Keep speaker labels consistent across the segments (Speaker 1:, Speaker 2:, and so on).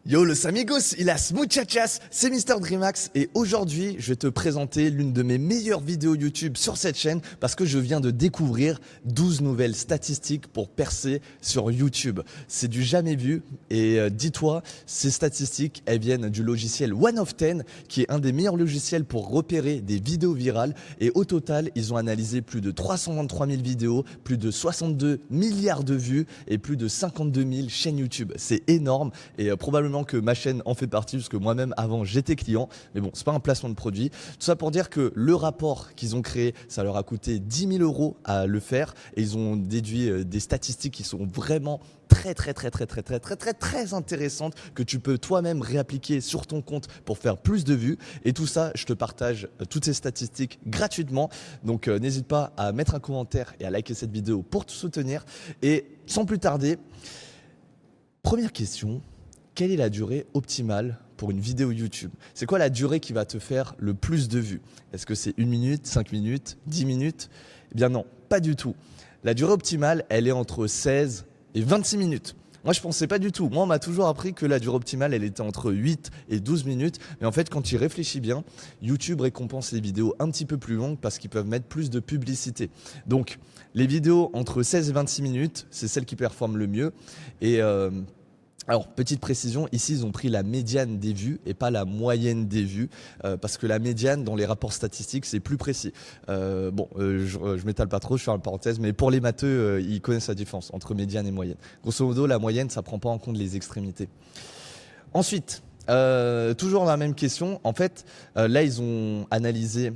Speaker 1: Yo los amigos y las muchachas, c'est Mister Dreamax et aujourd'hui je vais te présenter l'une de mes meilleures vidéos YouTube sur cette chaîne parce que je viens de découvrir 12 nouvelles statistiques pour percer sur YouTube. C'est du jamais vu et dis-toi, ces statistiques elles viennent du logiciel One of Ten qui est un des meilleurs logiciels pour repérer des vidéos virales et au total ils ont analysé plus de 323 000 vidéos, plus de 62 milliards de vues et plus de 52 000 chaînes YouTube. C'est énorme et probablement que ma chaîne en fait partie parce que moi-même avant j'étais client, mais bon c'est pas un placement de produit. Tout ça pour dire que le rapport qu'ils ont créé, ça leur a coûté 10 000 € à le faire et ils ont déduit des statistiques qui sont vraiment très intéressantes que tu peux toi-même réappliquer sur ton compte pour faire plus de vues et tout ça je te partage toutes ces statistiques gratuitement donc n'hésite pas à mettre un commentaire et à liker cette vidéo pour te soutenir et sans plus tarder, première question. Quelle est la durée optimale pour une vidéo YouTube? C'est quoi la durée qui va te faire le plus de vues? Est-ce que c'est 1 minute, 5 minutes, 10 minutes? Eh bien non, pas du tout. La durée optimale, elle est entre 16 et 26 minutes. Moi, je pensais pas du tout. Moi, on m'a toujours appris que la durée optimale, elle était entre 8 et 12 minutes. Mais en fait, quand tu y réfléchis bien, YouTube récompense les vidéos un petit peu plus longues parce qu'ils peuvent mettre plus de publicité. Donc, les vidéos entre 16 et 26 minutes, c'est celles qui performent le mieux. Et alors, petite précision, ici, ils ont pris la médiane des vues et pas la moyenne des vues parce que la médiane, dans les rapports statistiques, c'est plus précis. Je m'étale pas trop, je fais une parenthèse, mais pour les matheux, ils connaissent la différence entre médiane et moyenne. Grosso modo, la moyenne, ça prend pas en compte les extrémités. Ensuite, toujours la même question. En fait, là, ils ont analysé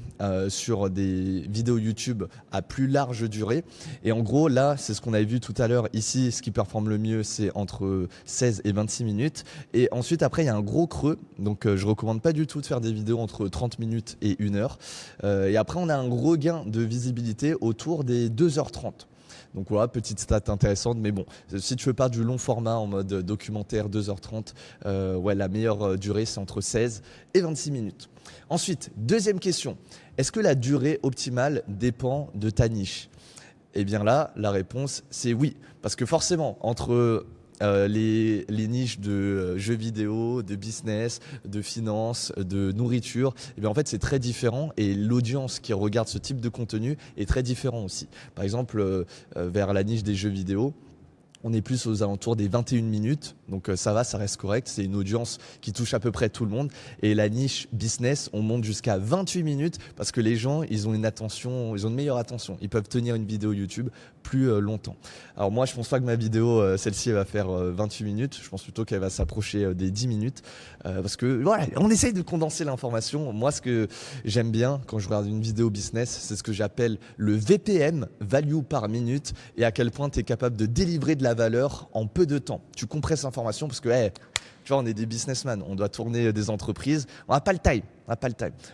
Speaker 1: sur des vidéos YouTube à plus large durée. Et en gros, là, c'est ce qu'on avait vu tout à l'heure. Ici, ce qui performe le mieux, c'est entre 16 et 26 minutes. Et ensuite, après, il y a un gros creux. Donc, je recommande pas du tout de faire des vidéos entre 30 minutes et 1 heure. Et après, on a un gros gain de visibilité autour des 2h30. Donc voilà, petite stat intéressante, mais bon, si tu veux pas du long format en mode documentaire 2h30, ouais, la meilleure durée c'est entre 16 et 26 minutes. Ensuite, deuxième question, est-ce que la durée optimale dépend de ta niche? Eh bien là, la réponse c'est oui, parce que forcément, entre les niches de jeux vidéo, de business, de finance, de nourriture, et bien en fait c'est très différent et l'audience qui regarde ce type de contenu est très différent aussi. Par exemple, vers la niche des jeux vidéo, on est plus aux alentours des 21 minutes, donc ça va, ça reste correct, c'est une audience qui touche à peu près tout le monde. Et la niche business, on monte jusqu'à 28 minutes parce que les gens, ils ont une meilleure attention. Ils peuvent tenir une vidéo YouTube plus longtemps. Alors moi, je pense pas que ma vidéo, celle-ci, elle va faire 28 minutes. Je pense plutôt qu'elle va s'approcher des 10 minutes parce que voilà, on essaye de condenser l'information. Moi, ce que j'aime bien quand je regarde une vidéo business, c'est ce que j'appelle le VPM, value par minute, et à quel point tu es capable de délivrer de la valeur en peu de temps. Tu compresses l'information parce que tu vois, on est des businessmen, on doit tourner des entreprises, on n'a pas le time,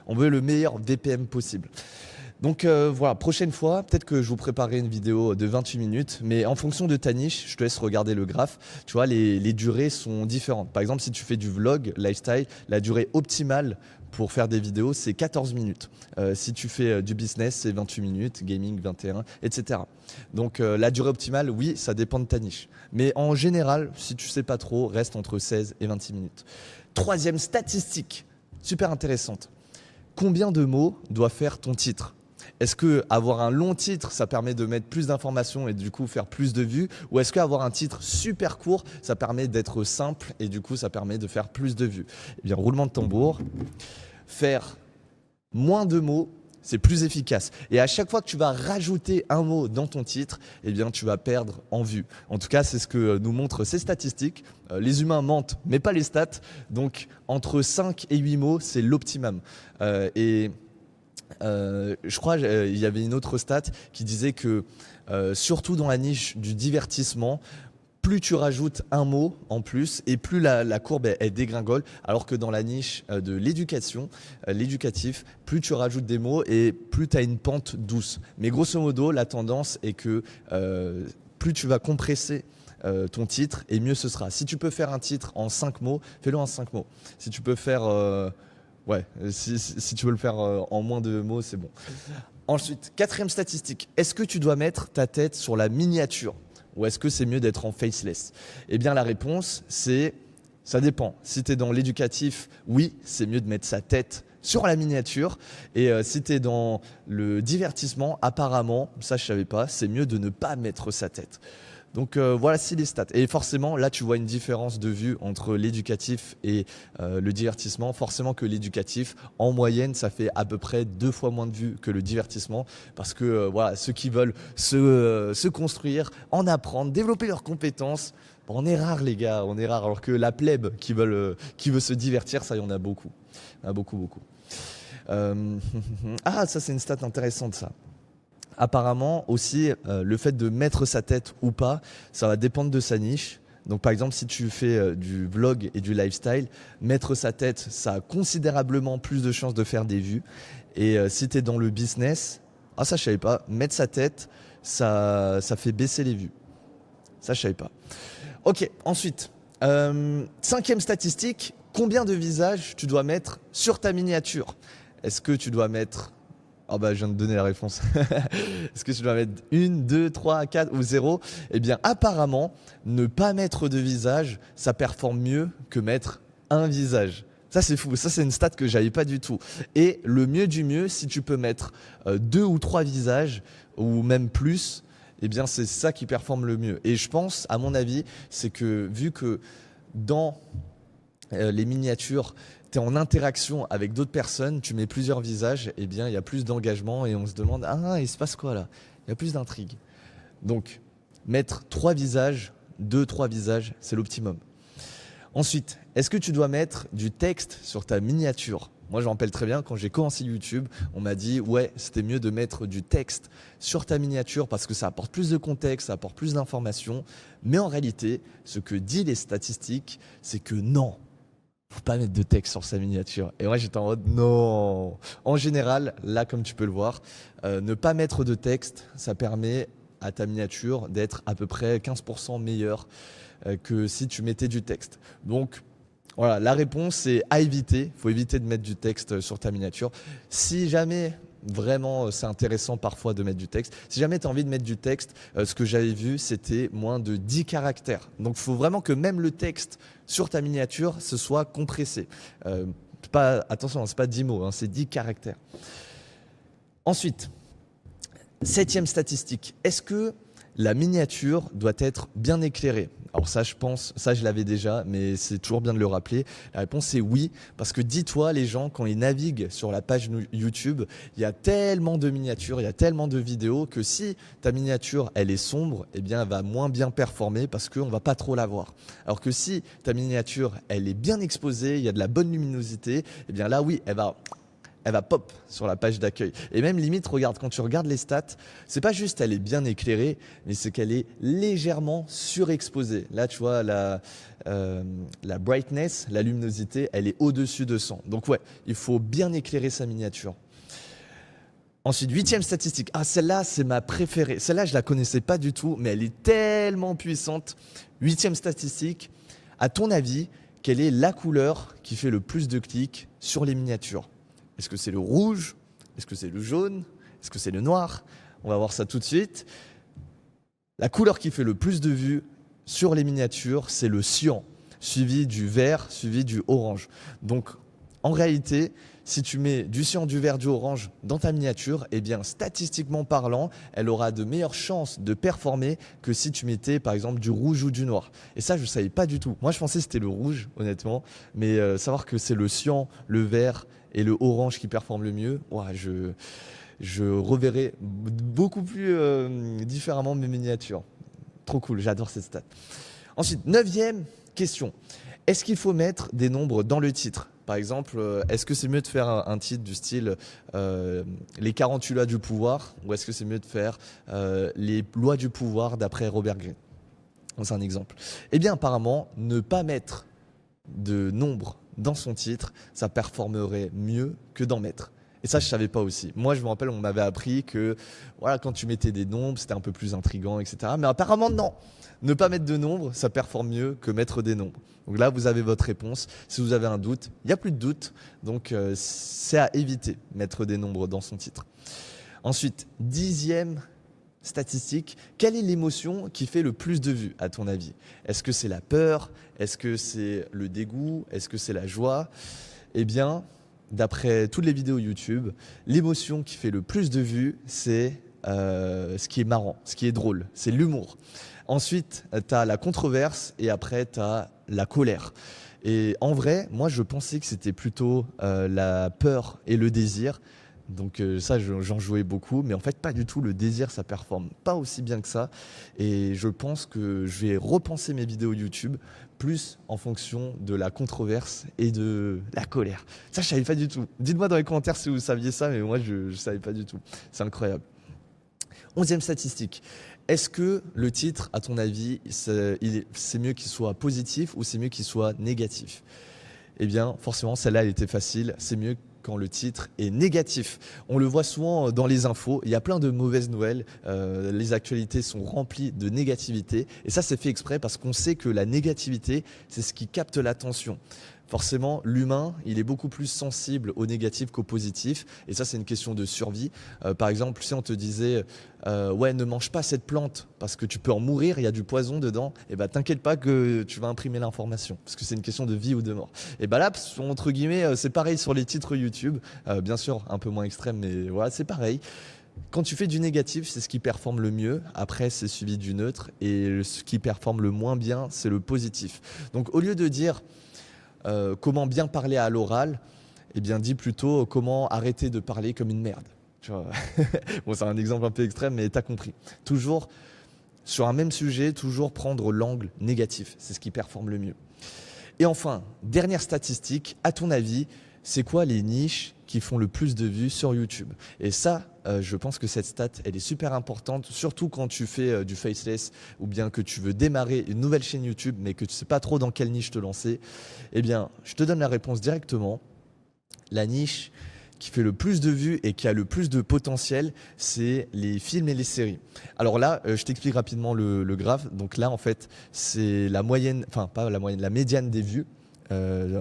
Speaker 1: on veut le meilleur VPM possible. Donc voilà, prochaine fois, peut-être que je vous préparerai une vidéo de 28 minutes, mais en fonction de ta niche, je te laisse regarder le graphe, tu vois, les durées sont différentes. Par exemple, si tu fais du vlog, lifestyle, la durée optimale pour faire des vidéos, c'est 14 minutes. Si tu fais du business, c'est 28 minutes, gaming 21, etc. Donc la durée optimale, oui, ça dépend de ta niche. Mais en général, si tu sais pas trop, reste entre 16 et 26 minutes. Troisième statistique, super intéressante. Combien de mots doit faire ton titre? Est-ce que avoir un long titre, ça permet de mettre plus d'informations et du coup faire plus de vues? Ou est-ce qu'avoir un titre super court, ça permet d'être simple et du coup ça permet de faire plus de vues? Eh bien, roulement de tambour, faire moins de mots, c'est plus efficace. Et à chaque fois que tu vas rajouter un mot dans ton titre, eh bien, tu vas perdre en vues. En tout cas, c'est ce que nous montrent ces statistiques. Les humains mentent, mais pas les stats. Donc, entre 5 et 8 mots, c'est l'optimum. Je crois qu'il y avait une autre stat qui disait que surtout dans la niche du divertissement, plus tu rajoutes un mot en plus et plus la courbe elle dégringole, alors que dans la niche de l'éducation, l'éducatif, plus tu rajoutes des mots et plus tu as une pente douce. Mais grosso modo, la tendance est que plus tu vas compresser ton titre et mieux ce sera. Si tu peux faire un titre en 5 mots, fais-le en 5 mots. Si tu peux faire si tu veux le faire en moins de mots, c'est bon. Ensuite, quatrième statistique. Est-ce que tu dois mettre ta tête sur la miniature ou est-ce que c'est mieux d'être en faceless? Eh bien, la réponse, c'est Ça dépend. Si tu es dans l'éducatif, oui, c'est mieux de mettre sa tête sur la miniature. Et si tu es dans le divertissement, apparemment, ça je savais pas, c'est mieux de ne pas mettre sa tête. Donc voilà, c'est les stats. Et forcément, là, tu vois une différence de vue entre l'éducatif et le divertissement. Forcément que l'éducatif, en moyenne, ça fait à peu près 2 fois moins de vues que le divertissement. Parce que voilà, ceux qui veulent se construire, en apprendre, développer leurs compétences, on est rares les gars, on est rares. Alors que la plèbe qui veut se divertir, ça, il y en a beaucoup. Il y en a beaucoup, beaucoup. Ah, ça c'est une stat intéressante ça. Apparemment aussi, le fait de mettre sa tête ou pas, ça va dépendre de sa niche. Donc par exemple, si tu fais du vlog et du lifestyle, mettre sa tête, ça a considérablement plus de chances de faire des vues. Et si tu es dans le business, ah ça je savais pas, mettre sa tête, ça fait baisser les vues. Ça je savais pas. Ok, ensuite, 5e statistique, combien de visages tu dois mettre sur ta miniature? Est-ce que tu dois mettre... Oh bah je viens de donner la réponse. Est-ce que tu dois mettre 1, 2, 3, 4 ou 0? Eh bien apparemment, ne pas mettre de visage, ça performe mieux que mettre un visage. Ça c'est fou, ça c'est une stat que j'avais pas du tout. Et le mieux du mieux, si tu peux mettre 2 ou 3 visages, ou même plus, eh bien c'est ça qui performe le mieux. Et je pense, à mon avis, c'est que vu que dans les miniatures, tu es en interaction avec d'autres personnes, tu mets plusieurs visages, eh bien, il y a plus d'engagement et on se demande « Ah, il se passe quoi là ?» Il y a plus d'intrigue. Donc, mettre 3 visages, 2-3 visages, c'est l'optimum. Ensuite, est-ce que tu dois mettre du texte sur ta miniature? Moi, je me rappelle très bien, quand j'ai commencé YouTube, on m'a dit « Ouais, c'était mieux de mettre du texte sur ta miniature parce que ça apporte plus de contexte, ça apporte plus d'informations. » Mais en réalité, ce que disent les statistiques, c'est que non. Faut pas mettre de texte sur sa miniature. Et moi, j'étais en mode non. En général, là, comme tu peux le voir, ne pas mettre de texte, ça permet à ta miniature d'être à peu près 15% meilleure que si tu mettais du texte. Donc, voilà, la réponse c'est à éviter. Il faut éviter de mettre du texte sur ta miniature. Si jamais... Vraiment, c'est intéressant parfois de mettre du texte. Si jamais tu as envie de mettre du texte, ce que j'avais vu, c'était moins de 10 caractères. Donc, il faut vraiment que même le texte sur ta miniature, ce soit compressé. Attention, ce n'est pas 10 mots, hein, c'est 10 caractères. Ensuite, 7e statistique. Est-ce que la miniature doit être bien éclairée? Alors ça, je pense, ça je l'avais déjà, mais c'est toujours bien de le rappeler. La réponse c'est oui, parce que dis-toi, les gens, quand ils naviguent sur la page YouTube, il y a tellement de miniatures, il y a tellement de vidéos que si ta miniature, elle est sombre, eh bien, elle va moins bien performer parce qu'on va pas trop la voir. Alors que si ta miniature, elle est bien exposée, il y a de la bonne luminosité, eh bien là, oui, elle va pop sur la page d'accueil. Et même limite, regarde, quand tu regardes les stats, c'est pas juste elle est bien éclairée, mais c'est qu'elle est légèrement surexposée. Là, tu vois, la brightness, la luminosité, elle est au-dessus de 100. Donc ouais, il faut bien éclairer sa miniature. Ensuite, 8e statistique. Ah, celle-là, c'est ma préférée. Celle-là, je la connaissais pas du tout, mais elle est tellement puissante. 8e statistique. À ton avis, quelle est la couleur qui fait le plus de clics sur les miniatures? Est-ce que c'est le rouge? Est-ce que c'est le jaune? Est-ce que c'est le noir? On va voir ça tout de suite. La couleur qui fait le plus de vues sur les miniatures, c'est le cyan, suivi du vert, suivi du orange. Donc, en réalité, si tu mets du cyan, du vert, du orange dans ta miniature, eh bien, statistiquement parlant, elle aura de meilleures chances de performer que si tu mettais, par exemple, du rouge ou du noir. Et ça, je ne savais pas du tout. Moi, je pensais que c'était le rouge, honnêtement. Mais savoir que c'est le cyan, le vert et le orange qui performent le mieux, ouais, je reverrai beaucoup plus différemment mes miniatures. Trop cool, j'adore cette stat. Ensuite, 9e question. Est-ce qu'il faut mettre des nombres dans le titre? Par exemple, est-ce que c'est mieux de faire un titre du style les 48 lois du pouvoir, ou est-ce que c'est mieux de faire les lois du pouvoir d'après Robert Greene? C'est un exemple. Eh bien, apparemment, ne pas mettre de nombres dans son titre, ça performerait mieux que d'en mettre. Et ça, je ne savais pas aussi. Moi, je me rappelle, on m'avait appris que voilà, quand tu mettais des nombres, c'était un peu plus intriguant, etc. Mais apparemment, non. Ne pas mettre de nombres, ça performe mieux que mettre des nombres. Donc là, vous avez votre réponse. Si vous avez un doute, il n'y a plus de doute. Donc, c'est à éviter, mettre des nombres dans son titre. Ensuite, 10e statistique, quelle est l'émotion qui fait le plus de vues à ton avis? Est-ce que c'est la peur? Est-ce que c'est le dégoût? Est-ce que c'est la joie? Eh bien, d'après toutes les vidéos YouTube, l'émotion qui fait le plus de vues, c'est ce qui est marrant, ce qui est drôle, c'est l'humour. Ensuite, tu as la controverse et après, tu as la colère. Et en vrai, moi, je pensais que c'était plutôt la peur et le désir. Donc ça, j'en jouais beaucoup, mais en fait, pas du tout. Le désir, ça performe pas aussi bien que ça. Et je pense que je vais repenser mes vidéos YouTube plus en fonction de la controverse et de la colère. Ça, je savais pas du tout. Dites-moi dans les commentaires si vous saviez ça, mais moi, je savais pas du tout. C'est incroyable. 11e statistique. Est-ce que le titre, à ton avis, c'est mieux qu'il soit positif ou c'est mieux qu'il soit négatif? Eh bien, forcément, celle-là, elle était facile. C'est mieux quand le titre est négatif. On le voit souvent dans les infos. Il y a plein de mauvaises nouvelles. Les actualités sont remplies de négativité. Et ça, c'est fait exprès parce qu'on sait que la négativité, c'est ce qui capte l'attention. Forcément, l'humain, il est beaucoup plus sensible au négatif qu'au positif. Et ça, c'est une question de survie. Par exemple, si on te disait ouais, ne mange pas cette plante parce que tu peux en mourir, il y a du poison dedans, et ben t'inquiète pas que tu vas imprimer l'information parce que c'est une question de vie ou de mort. Et ben là, entre guillemets, c'est pareil sur les titres YouTube. Bien sûr, un peu moins extrême, mais voilà, c'est pareil. Quand tu fais du négatif, c'est ce qui performe le mieux. Après, c'est suivi du neutre. Et ce qui performe le moins bien, c'est le positif. Donc, au lieu de dire comment bien parler à l'oral, eh bien, dis plutôt comment arrêter de parler comme une merde. Tu vois. Bon, c'est un exemple un peu extrême, mais tu as compris. Toujours sur un même sujet, toujours prendre l'angle négatif. C'est ce qui performe le mieux. Et enfin, dernière statistique, à ton avis, c'est quoi les niches qui font le plus de vues sur YouTube? Et ça, je pense que cette stat, elle est super importante, surtout quand tu fais du faceless ou bien que tu veux démarrer une nouvelle chaîne YouTube, mais que tu ne sais pas trop dans quelle niche te lancer. Eh bien, je te donne la réponse directement. La niche qui fait le plus de vues et qui a le plus de potentiel, c'est les films et les séries. Alors là, je t'explique rapidement le graphe. Donc là, en fait, c'est la moyenne, enfin pas la moyenne, la médiane des vues.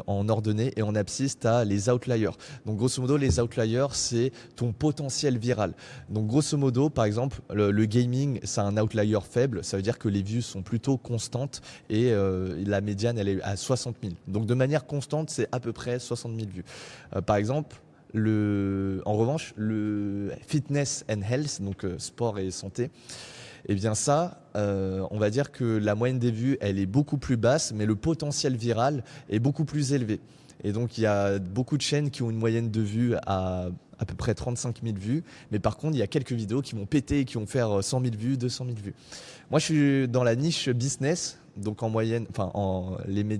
Speaker 1: En ordonnée et en abscisse, tu as les outliers. Donc grosso modo, les outliers, c'est ton potentiel viral. Donc grosso modo, par exemple, le gaming, c'est un outlier faible. Ça veut dire que les vues sont plutôt constantes et la médiane, elle est à 60 000. Donc de manière constante, c'est à peu près 60 000 vues. Par exemple, en revanche, le fitness and health, donc sport et santé, eh bien ça, on va dire que la moyenne des vues, elle est beaucoup plus basse, mais le potentiel viral est beaucoup plus élevé. Et donc, il y a beaucoup de chaînes qui ont une moyenne de vues à peu près 35 000 vues. Mais par contre, il y a quelques vidéos qui vont péter et qui vont faire 100 000 vues, 200 000 vues. Moi, je suis dans la niche business. Donc en moyenne,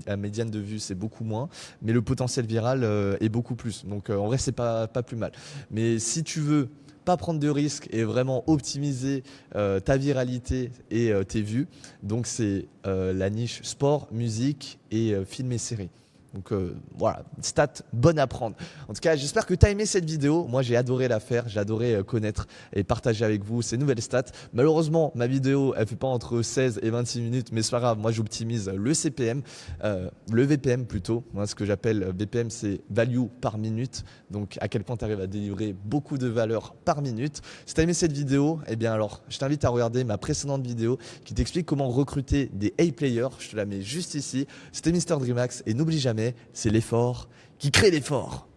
Speaker 1: la médiane de vues, c'est beaucoup moins. Mais le potentiel viral est beaucoup plus. Donc en vrai, c'est pas plus mal. Mais si tu veux pas prendre de risques et vraiment optimiser ta viralité et tes vues. Donc c'est la niche sport, musique et films et séries. Donc voilà, stat bonne à prendre. En tout cas, j'espère que tu as aimé cette vidéo. Moi, j'ai adoré la faire, j'ai adoré connaître et partager avec vous ces nouvelles stats. Malheureusement, ma vidéo, elle fait pas entre 16 et 26 minutes, mais c'est pas grave. Moi, j'optimise le CPM, le VPM plutôt. Moi, ce que j'appelle VPM, c'est value par minute. Donc, à quel point tu arrives à délivrer beaucoup de valeur par minute. Si tu as aimé cette vidéo, eh bien alors, je t'invite à regarder ma précédente vidéo qui t'explique comment recruter des A-players. Je te la mets juste ici. C'était Mr. Dreamax et n'oublie jamais, c'est l'effort qui crée l'effort.